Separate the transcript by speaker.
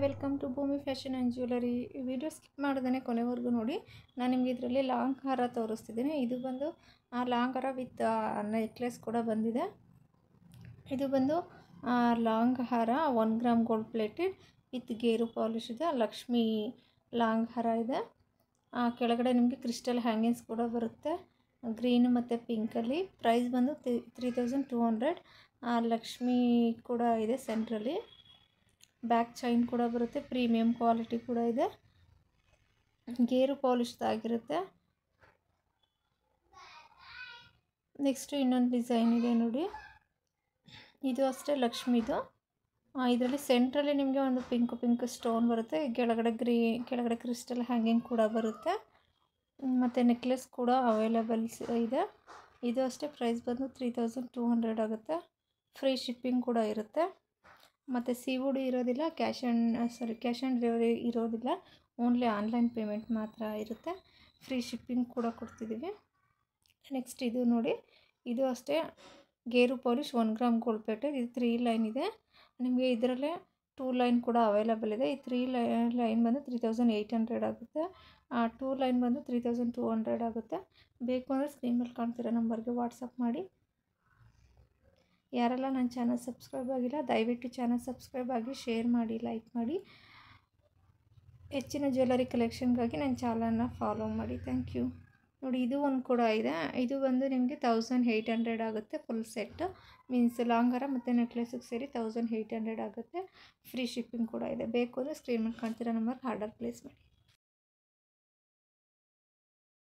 Speaker 1: Welcome to ಭೂಮಿ fashion and jewellery. Video skip ಮಾಡ್ದೇ ಕೊನೆವರೆಗೂ ನೋಡಿ. ನಾನು ನಿಮಗೆ ಇದರಲ್ಲಿ ಲಾಂಗ್ ಹಾರ ತೋರಿಸ್ತಿದ್ದೀನಿ. ಇದು ಬಂದು ಲಾಂಗ್ ಹಾರ ವಿತ್ ನೆಕ್ಲೆಸ್ ಕೂಡ ಬಂದಿದೆ. ಇದು ಬಂದು ಲಾಂಗ್ ಹಾರ 1 ಗ್ರಾಮ್ ಗೋಲ್ಡ್ ಪ್ಲೇಟೆಡ್ ವಿತ್ ಗೇರು ಪಾಲಿಶ್ ಇದೆ. ಲಕ್ಷ್ಮಿ ಲಾಂಗ್ ಹಾರ ಇದೆ. ಕೆಳಗಡೆ ನಿಮಗೆ ಕ್ರಿಸ್ಟಲ್ ಹ್ಯಾಂಗಿಂಗ್ಸ್ ಕೂಡ ಬರುತ್ತೆ, ಗ್ರೀನ್ ಮತ್ತು ಪಿಂಕಲ್ಲಿ. ಪ್ರೈಸ್ ಬಂದು 3200. ಲಕ್ಷ್ಮಿ ಕೂಡ ಇದೆ ಸೆಂಟ್ರಲ್ಲಿ. ಬ್ಯಾಕ್ ಚೈನ್ ಕೂಡ ಬರುತ್ತೆ, ಪ್ರೀಮಿಯಂ ಕ್ವಾಲಿಟಿ ಕೂಡ ಇದೆ, ಗೇರು ಪಾಲಿಶ್ದಾಗಿರುತ್ತೆ. ನೆಕ್ಸ್ಟು ಇನ್ನೊಂದು ಡಿಸೈನ್ ಇದೆ ನೋಡಿ, ಇದು ಅಷ್ಟೇ ಲಕ್ಷ್ಮಿದು. ಇದರಲ್ಲಿ ಸೆಂಟ್ರಲ್ಲಿ ನಿಮಗೆ ಒಂದು ಪಿಂಕ್ ಸ್ಟೋನ್ ಬರುತ್ತೆ, ಕೆಳಗಡೆ ಕ್ರಿಸ್ಟಲ್ ಹ್ಯಾಂಗಿಂಗ್ ಕೂಡ ಬರುತ್ತೆ, ಮತ್ತು ನೆಕ್ಲೆಸ್ ಕೂಡ ಅವೈಲೇಬಲ್ಸ್ ಇದೆ. ಇದು ಅಷ್ಟೇ ಪ್ರೈಸ್ ಬಂದು 3200 ಆಗುತ್ತೆ. ಫ್ರೀ ಶಿಪ್ಪಿಂಗ್ ಕೂಡ ಇರುತ್ತೆ. ಮತ್ತು COD ಇರೋದಿಲ್ಲ, ಕ್ಯಾಶ್ ಆನ್ ಡೆಲಿವರಿ ಇರೋದಿಲ್ಲ, ಓನ್ಲಿ ಆನ್ಲೈನ್ ಪೇಮೆಂಟ್ ಮಾತ್ರ ಇರುತ್ತೆ. ಫ್ರೀ ಶಿಪ್ಪಿಂಗ್ ಕೂಡ ಕೊಡ್ತಿದ್ದೀವಿ. ನೆಕ್ಸ್ಟ್ ಇದು ನೋಡಿ, ಇದು ಅಷ್ಟೇ ಗೇರು ಪಾಲಿಶ್ 1 ಗ್ರಾಮ್ ಗೋಲ್ಡ್ ಪ್ಲೇಟೆಡ್. ಇದು 3 ಲೈನ್ ಇದೆ. ನಿಮಗೆ ಇದರಲ್ಲೇ 2 ಲೈನ್ ಕೂಡ ಅವೈಲೇಬಲ್ ಇದೆ. ಈ 3 ಲೈನ್ ಬಂದು 3800 ಆಗುತ್ತೆ. 2 ಲೈನ್ ಬಂದು 3200 ಆಗುತ್ತೆ. ಬೇಕು ಅಂದರೆ ಸ್ಕ್ರೀನ್ ಮೇಲೆ ಕಾಣ್ತಿರೋ ನಂಬರ್ಗೆ ವಾಟ್ಸಪ್ ಮಾಡಿ. ಯಾರೆಲ್ಲ ನನ್ನ ಚಾನಲ್ ಸಬ್ಸ್ಕ್ರೈಬ್ ಆಗಿಲ್ಲ ದಯವಿಟ್ಟು ಚಾನಲ್ ಸಬ್ಸ್ಕ್ರೈಬ್ ಆಗಿ, ಶೇರ್ ಮಾಡಿ, ಲೈಕ್ ಮಾಡಿ. ಹೆಚ್ಚಿನ ಜ್ಯುವೆಲರಿ ಕಲೆಕ್ಷನ್ಗಾಗಿ ನನ್ನ ಚಾನಲ್ನ ಫಾಲೋ ಮಾಡಿ. Thank you. ನೋಡಿ, ಇದು ಒಂದು ಕೂಡ ಇದೆ. ಇದು ಬಂದು ನಿಮಗೆ 1800 ಆಗುತ್ತೆ. ಫುಲ್ ಸೆಟ್ ಮೀನ್ಸ್ ಲಾಂಗ್ ಹಾರ ಮತ್ತು ನೆಕ್ಲೆಸಿಗೆ ಸೇರಿ 1800 ಆಗುತ್ತೆ. ಫ್ರೀ ಶಿಪ್ಪಿಂಗ್ ಕೂಡ ಇದೆ. ಬೇಕು ಅಂದರೆ ಸ್ಕ್ರೀನ್ ಮೇಲೆ ಕಾಣ್ತಿರೋ ನಂಬರ್ಗೆ ಆರ್ಡರ್ ಪ್ಲೇಸ್ ಮಾಡಿ.